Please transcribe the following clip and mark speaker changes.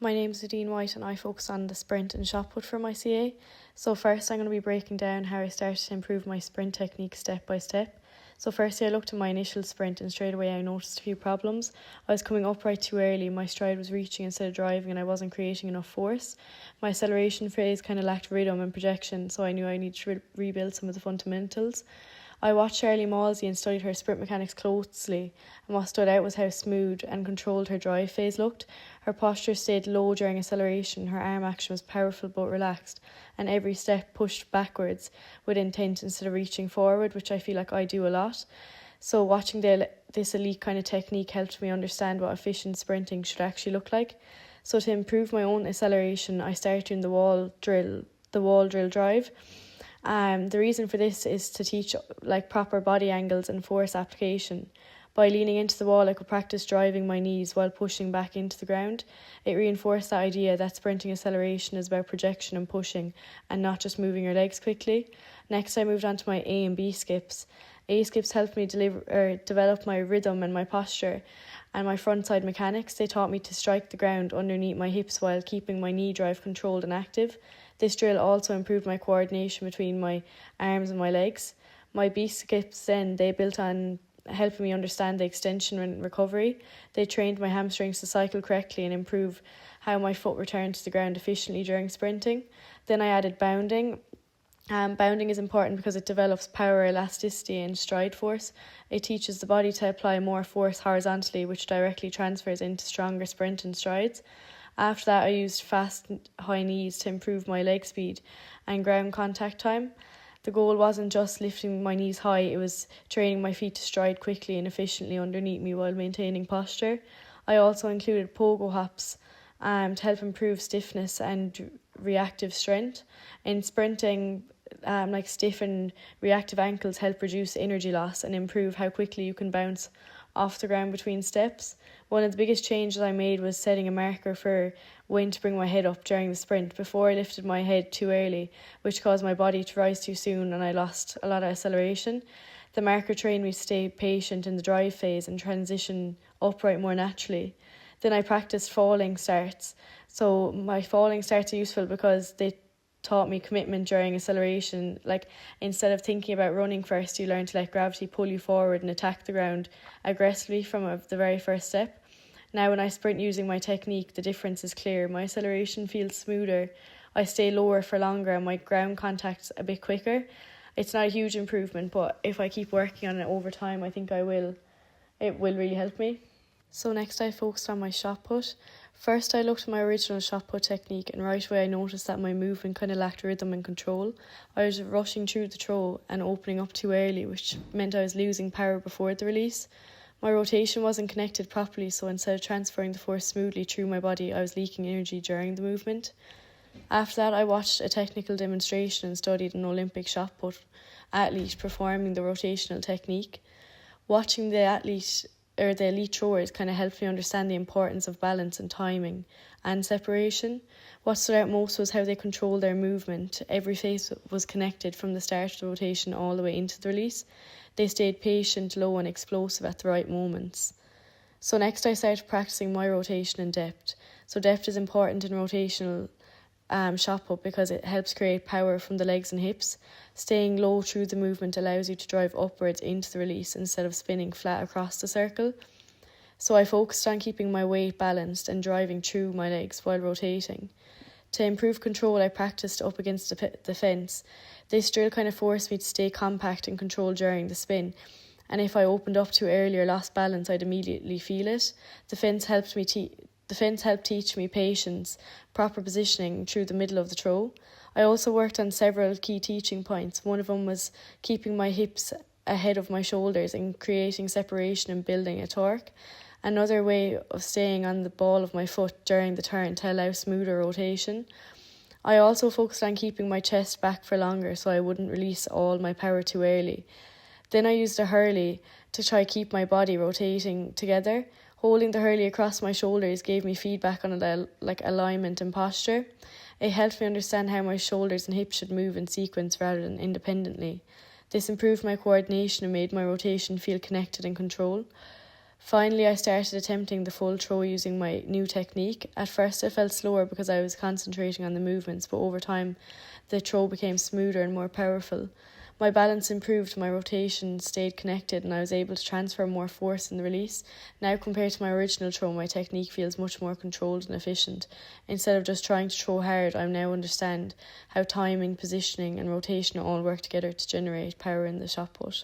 Speaker 1: My name's Nadine White and I focus on the sprint and shot put for my CA. So first I'm going to be breaking down how I started to improve my sprint technique step by step. So firstly I looked at my initial sprint and straight away I noticed a few problems. I was coming upright too early, my stride was reaching instead of driving and I wasn't creating enough force. My acceleration phase kind of lacked rhythm and projection, so I knew I needed to rebuild some of the fundamentals. I watched Shirley Malsey and studied her sprint mechanics closely, and what stood out was how smooth and controlled her drive phase looked. Her posture stayed low during acceleration, her arm action was powerful but relaxed, and every step pushed backwards with intent instead of reaching forward, which I feel like I do a lot. So watching this elite kind of technique helped me understand what efficient sprinting should actually look like. So to improve my own acceleration, I started doing the wall drill drive. The reason for this is to teach proper body angles and force application. By leaning into the wall, I could practice driving my knees while pushing back into the ground. It reinforced the idea that sprinting acceleration is about projection and pushing, and not just moving your legs quickly. Next, I moved on to my A and B skips. A skips helped me develop my rhythm and my posture, and my front side mechanics. They taught me to strike the ground underneath my hips while keeping my knee drive controlled and active. This drill also improved my coordination between my arms and my legs. My B skips then, they built on helping me understand the extension and recovery. They trained my hamstrings to cycle correctly and improve how my foot returned to the ground efficiently during sprinting. Then I added bounding. Bounding is important because it develops power, elasticity and stride force. It teaches the body to apply more force horizontally, which directly transfers into stronger sprint and strides. After that, I used fast high knees to improve my leg speed and ground contact time. The goal wasn't just lifting my knees high, it was training my feet to stride quickly and efficiently underneath me while maintaining posture. I also included pogo hops to help improve stiffness and reactive strength. In sprinting, stiff and reactive ankles help reduce energy loss and improve how quickly you can bounce off the ground between steps. One of the biggest changes I made was setting a marker for when to bring my head up during the sprint before I lifted my head too early, which caused my body to rise too soon and I lost a lot of acceleration. The marker trained me to stay patient in the drive phase and transition upright more naturally. Then I practiced falling starts. So my falling starts are useful because they taught me commitment during acceleration. Instead of thinking about running first, you learn to let gravity pull you forward and attack the ground aggressively from the very first step. Now when I sprint using my technique, the difference is clear. My acceleration feels smoother, I stay lower for longer and my ground contact's a bit quicker. It's not a huge improvement, but if I keep working on it over time, I think it will really help me. So next I focused on my shot put. First I looked at my original shot put technique and right away I noticed that my movement kind of lacked rhythm and control. I was rushing through the throw and opening up too early, which meant I was losing power before the release. My rotation wasn't connected properly, so instead of transferring the force smoothly through my body, I was leaking energy during the movement. After that I watched a technical demonstration and studied an Olympic shot put athlete performing the rotational technique. Watching the elite throwers kind of helped me understand the importance of balance and timing and separation. What stood out most was how they controlled their movement. Every phase was connected from the start of the rotation all the way into the release. They stayed patient, low and explosive at the right moments. So next I started practicing my rotation in depth. So depth is important in rotational shot put because it helps create power from the legs and hips. Staying low through the movement allows you to drive upwards into the release instead of spinning flat across the circle. So I focused on keeping my weight balanced and driving through my legs while rotating. To improve control, I practiced up against the fence. This drill kind of forced me to stay compact and controlled during the spin, and if I opened up too early or lost balance, I'd immediately feel it. The fence helped teach me patience, proper positioning through the middle of the throw. I also worked on several key teaching points. One of them was keeping my hips ahead of my shoulders and creating separation and building a torque. Another way of staying on the ball of my foot during the turn to allow smoother rotation. I also focused on keeping my chest back for longer so I wouldn't release all my power too early. Then I used a hurley to try keep my body rotating together. Holding the hurley across my shoulders gave me feedback on alignment and posture. It helped me understand how my shoulders and hips should move in sequence rather than independently. This improved my coordination and made my rotation feel connected and controlled. Finally, I started attempting the full throw using my new technique. At first I felt slower because I was concentrating on the movements, but over time the throw became smoother and more powerful. My balance improved, my rotation stayed connected, and I was able to transfer more force in the release. Now, compared to my original throw, my technique feels much more controlled and efficient. Instead of just trying to throw hard, I now understand how timing, positioning and rotation all work together to generate power in the shot put.